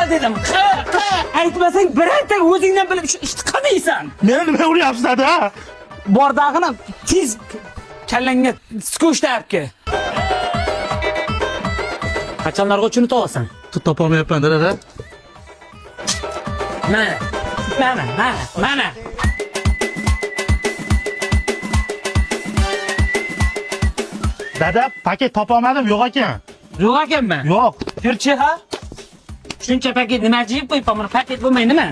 dedim. Aytmasang birorta o'zingdan bilib shu ishni qilmaysan. Meni nima uryapsiz dada? Bordag'ini tez kallangga sko'shtabki. Qachonlarga uchun to'lasan? Topolmayapman dada. Mana. Dada, paket topolmadim, yo'q ekan. Yo'q ekanmi? Yo'q. Turchi ha? Shuncha paket nima jiyib qo'yibman, buni paket bo'lmaydimi?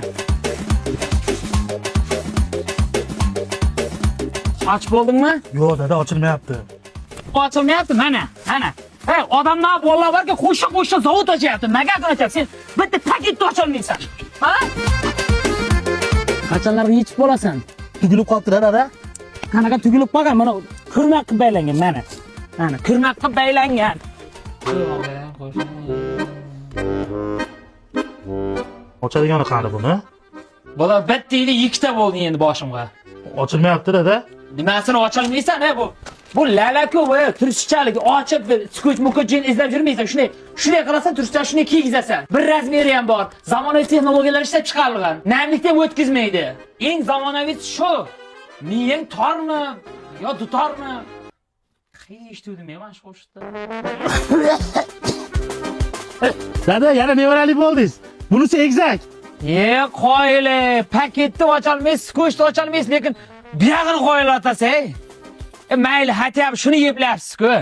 Och bo'ldingmi? Yo'q dada, ochilmayapti. Ochilmayapti, mana. Hey, odamlar bolalar borki, qo'sha zavod ochyapti. Nega ochayapsan? Sen bitta paketni ocholmaysan. Ha? Qachonlarga yechib bo'lasan? Tugilib qolibdi dada. Qanaqa tugilib qolgan? Mana kurmak qilib baylangan, mana. Mana kurmak qilib baylangan. Ochadigani qani buni? Bola bitta edi, ikkita bo'ldi endi boshimga. Ochilmayapti dada. Nimasini ocholmaysan, bu? Bu lalaku va turishchalik ochib skuch mukojin izlab yurmaysan. Shunday qilasan, turishcha shunday kiygizasan. Bir razmeri ham bor. Zamonaviy texnologiyalar ishlab chiqarilgan. Namlikda o'tkazmaydi. Eng zamonaviy shu. Miyang tormi yo dutormi? Eshitdim men mana shu qo'shiqda. Dada, yana nevaralik bo'ldingiz. Bunisi egzak. Qo'yili, paketni ocholmaysiz, skuchni ocholmaysiz, lekin buyog'ini qo'yilatas, ey. Mayli, hatiyam shuni yeblayapsiz-ku.